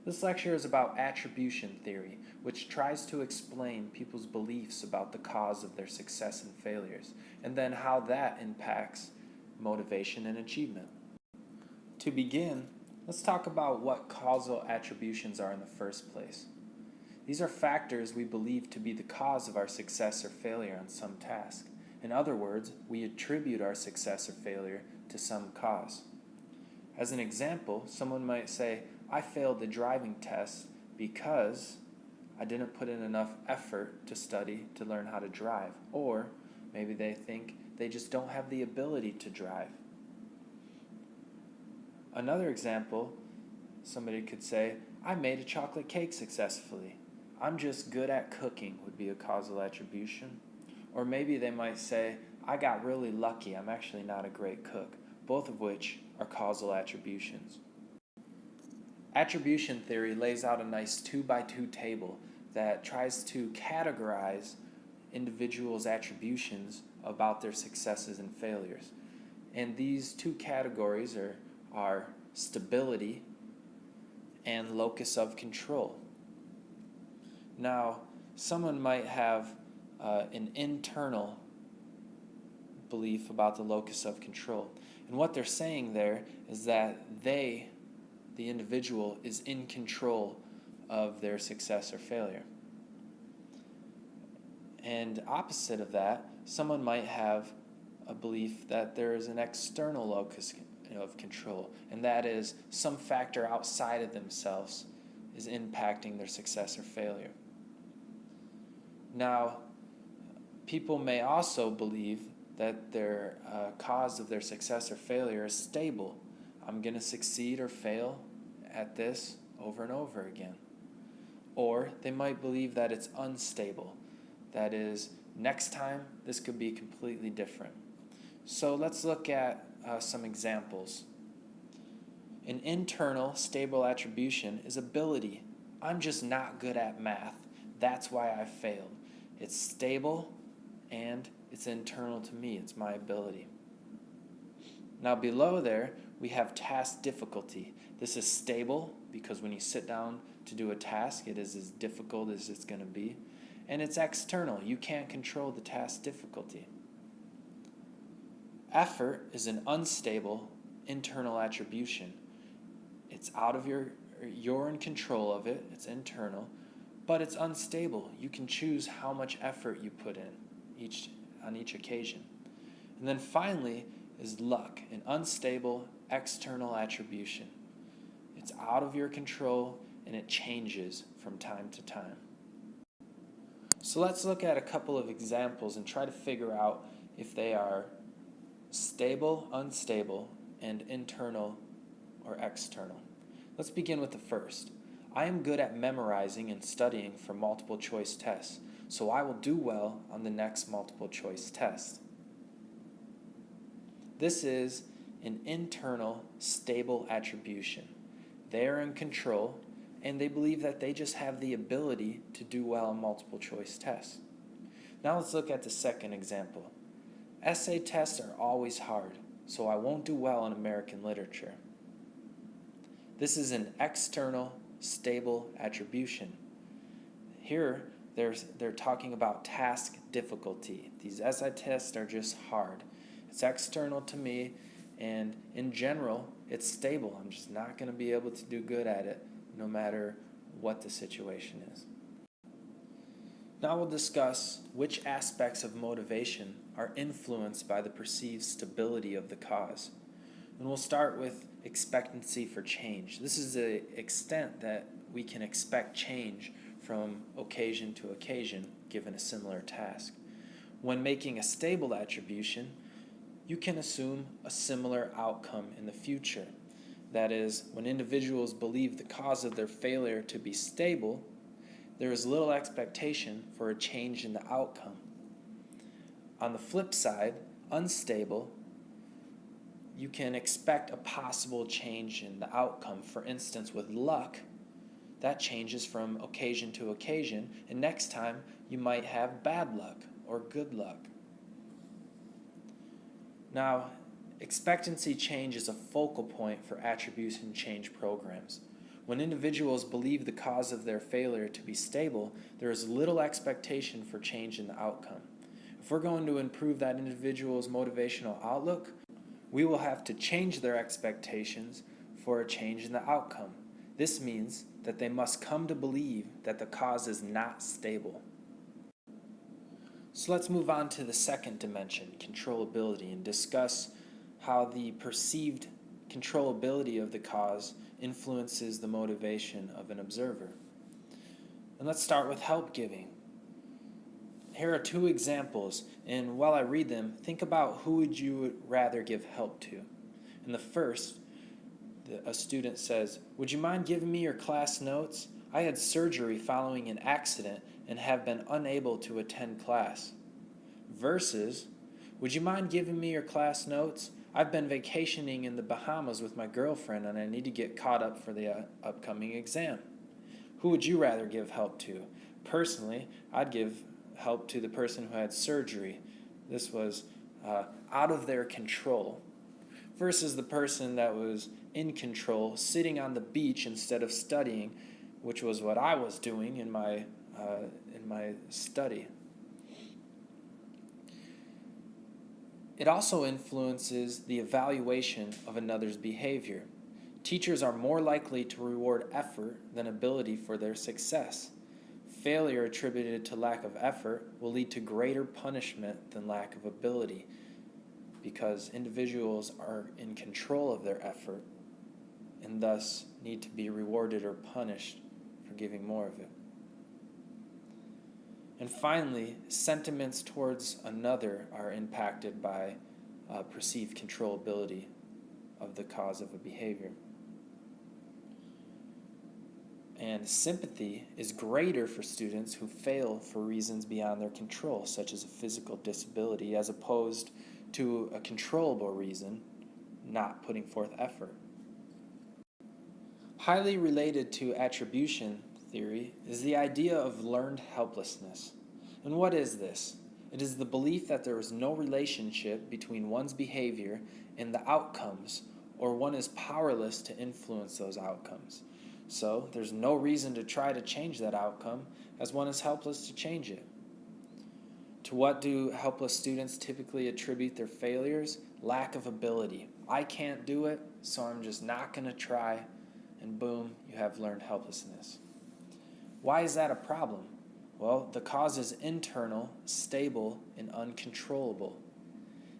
This lecture is about attribution theory, which tries to explain people's beliefs about the cause of their success and failures, and then how that impacts motivation and achievement. To begin, let's talk about what causal attributions are in the first place. These are factors we believe to be the cause of our success or failure on some task. In other words, we attribute our success or failure to some cause. As an example, someone might say, I failed the driving test because I didn't put in enough effort to study to learn how to drive. Or maybe they think they just don't have the ability to drive. Another example, somebody could say, I made a chocolate cake successfully. I'm just good at cooking would be a causal attribution. Or maybe they might say, I got really lucky. I'm actually not a great cook. Both of which are causal attributions. Attribution theory lays out a nice 2x2 table that tries to categorize individuals' attributions about their successes and failures. And these two categories are stability and locus of control. Now, someone might have an internal belief about the locus of control. And what they're saying there is that the individual, is in control of their success or failure. And opposite of that, someone might have a belief that there is an external locus of control, and that is some factor outside of themselves is impacting their success or failure. Now, people may also believe that their cause of their success or failure is stable. I'm going to succeed or fail at this over and over again. Or they might believe that it's unstable. That is, next time this could be completely different. So let's look at some examples. An internal stable attribution is ability. I'm just not good at math. That's why I failed. It's stable and it's internal to me. It's my ability. Now below there, we have task difficulty. This is stable because when you sit down to do a task, it is as difficult as it's going to be. And it's external. You can't control the task difficulty. Effort is an unstable internal attribution. It's out of you're in control of it. It's internal, but it's unstable. You can choose how much effort you put in on each occasion. And then finally is luck, an unstable external attribution. It's out of your control and it changes from time to time. So let's look at a couple of examples and try to figure out if they are stable, unstable, and internal or external. Let's begin with the first. I am good at memorizing and studying for multiple choice tests, so I will do well on the next multiple choice test. This is an internal stable attribution. They are in control and they believe that they just have the ability to do well on multiple choice tests. Now let's look at the second example. Essay tests are always hard, so I won't do well in American literature. This is an external stable attribution. Here they're talking about task difficulty. These essay tests are just hard. It's external to me, and in general, it's stable. I'm just not going to be able to do good at it, no matter what the situation is. Now we'll discuss which aspects of motivation are influenced by the perceived stability of the cause. And we'll start with expectancy for change. This is the extent that we can expect change from occasion to occasion given a similar task. When making a stable attribution, you can assume a similar outcome in the future. That is, when individuals believe the cause of their failure to be stable, there is little expectation for a change in the outcome. On the flip side, unstable, you can expect a possible change in the outcome. For instance, with luck, that changes from occasion to occasion, and next time you might have bad luck or good luck. Now, expectancy change is a focal point for attribution change programs. When individuals believe the cause of their failure to be stable, there is little expectation for change in the outcome. If we're going to improve that individual's motivational outlook, we will have to change their expectations for a change in the outcome. This means that they must come to believe that the cause is not stable. So let's move on to the second dimension, controllability, and discuss how the perceived controllability of the cause influences the motivation of an observer. And let's start with help giving. Here are two examples, and while I read them, think about who would you rather give help to. In the first, a student says, "Would you mind giving me your class notes? I had surgery following an accident and have been unable to attend class." Versus, "Would you mind giving me your class notes? I've been vacationing in the Bahamas with my girlfriend and I need to get caught up for the upcoming exam." Who would you rather give help to? Personally, I'd give help to the person who had surgery. This was out of their control. Versus the person that was in control, sitting on the beach instead of studying, which was what I was doing in my study. It also influences the evaluation of another's behavior. Teachers are more likely to reward effort than ability for their success. Failure attributed to lack of effort will lead to greater punishment than lack of ability, because individuals are in control of their effort and thus need to be rewarded or punished for giving more of it. And finally, sentiments towards another are impacted by perceived controllability of the cause of a behavior. And sympathy is greater for students who fail for reasons beyond their control, such as a physical disability, as opposed to a controllable reason, not putting forth effort. Highly related to attribution theory is the idea of learned helplessness. And what is this? It is the belief that there is no relationship between one's behavior and the outcomes, or one is powerless to influence those outcomes. So there's no reason to try to change that outcome, as one is helpless to change it. To what do helpless students typically attribute their failures? Lack of ability. I can't do it, so I'm just not going to try, and boom, you have learned helplessness. Why is that a problem? Well, the cause is internal, stable, and uncontrollable.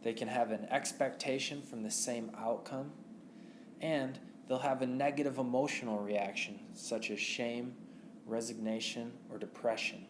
They can have an expectation from the same outcome, and they'll have a negative emotional reaction, such as shame, resignation, or depression.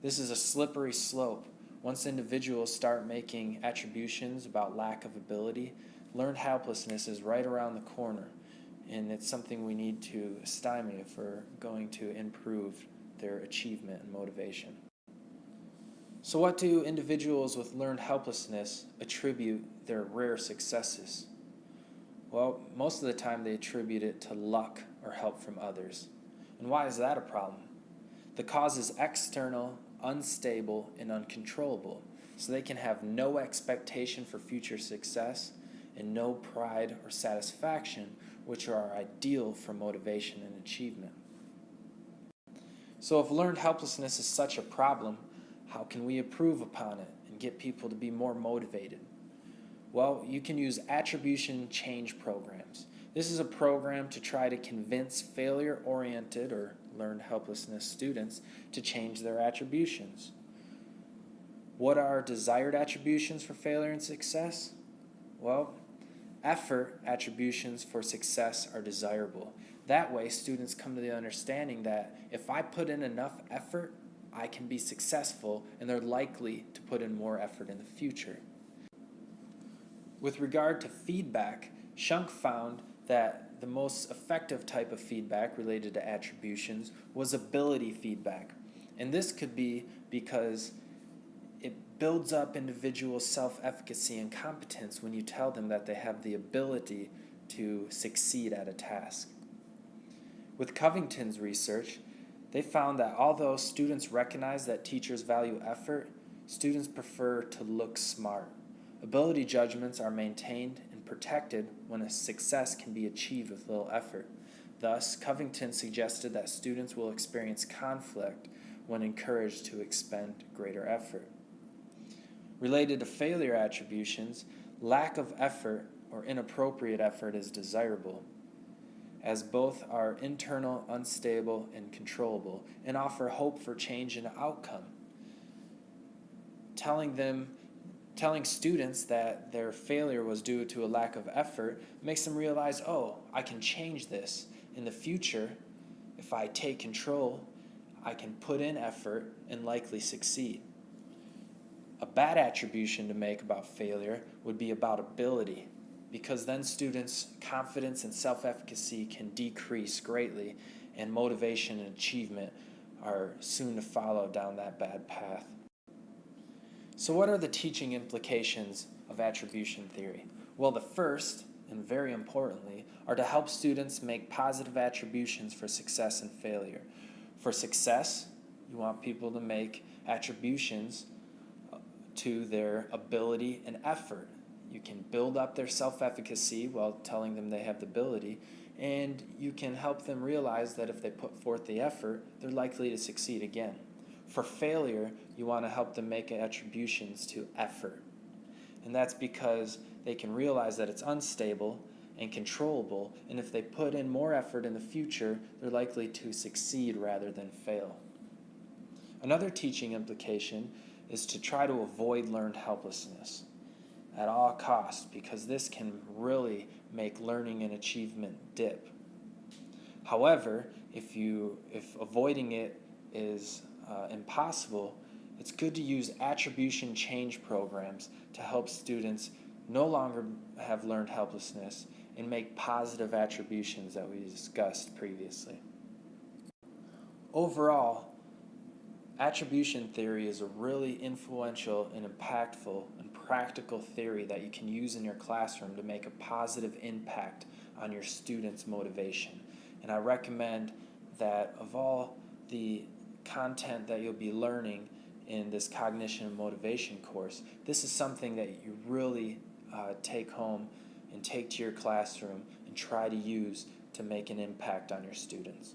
This is a slippery slope. Once individuals start making attributions about lack of ability, learned helplessness is right around the corner, and it's something we need to stymie if we're going to improve their achievement and motivation. So what do individuals with learned helplessness attribute their rare successes? Well, most of the time they attribute it to luck or help from others. And why is that a problem? The cause is external, unstable, and uncontrollable, so they can have no expectation for future success and no pride or satisfaction, which are ideal for motivation and achievement. So if learned helplessness is such a problem, how can we improve upon it and get people to be more motivated? Well, you can use attribution change programs. This is a program to try to convince failure-oriented or learned helplessness students to change their attributions. What are desired attributions for failure and success? Well, effort attributions for success are desirable. That way, students come to the understanding that if I put in enough effort, I can be successful, and they're likely to put in more effort in the future. With regard to feedback, Shunk found that the most effective type of feedback related to attributions was ability feedback. And this could be because it builds up individual self-efficacy and competence when you tell them that they have the ability to succeed at a task. With Covington's research, they found that although students recognize that teachers value effort, students prefer to look smart. Ability judgments are maintained and protected when a success can be achieved with little effort. Thus, Covington suggested that students will experience conflict when encouraged to expend greater effort. Related to failure attributions, lack of effort or inappropriate effort is desirable, as both are internal, unstable, and controllable, and offer hope for change in outcome. Telling students that their failure was due to a lack of effort makes them realize, oh, I can change this. In the future, if I take control, I can put in effort and likely succeed. A bad attribution to make about failure would be about ability, because then students' confidence and self-efficacy can decrease greatly, and motivation and achievement are soon to follow down that bad path. So what are the teaching implications of attribution theory? Well, the first, and very importantly, are to help students make positive attributions for success and failure. For success, you want people to make attributions to their ability and effort. You can build up their self-efficacy while telling them they have the ability, and you can help them realize that if they put forth the effort, they're likely to succeed again. For failure, you want to help them make attributions to effort. And that's because they can realize that it's unstable and controllable, and if they put in more effort in the future, they're likely to succeed rather than fail. Another teaching implication is to try to avoid learned helplessness at all costs, because this can really make learning and achievement dip. However, if avoiding it is impossible, it's good to use attribution change programs to help students no longer have learned helplessness and make positive attributions that we discussed previously. Overall, attribution theory is a really influential and impactful and practical theory that you can use in your classroom to make a positive impact on your students' motivation. And I recommend that of all the content that you'll be learning in this cognition and motivation course, this is something that you really take home and take to your classroom and try to use to make an impact on your students.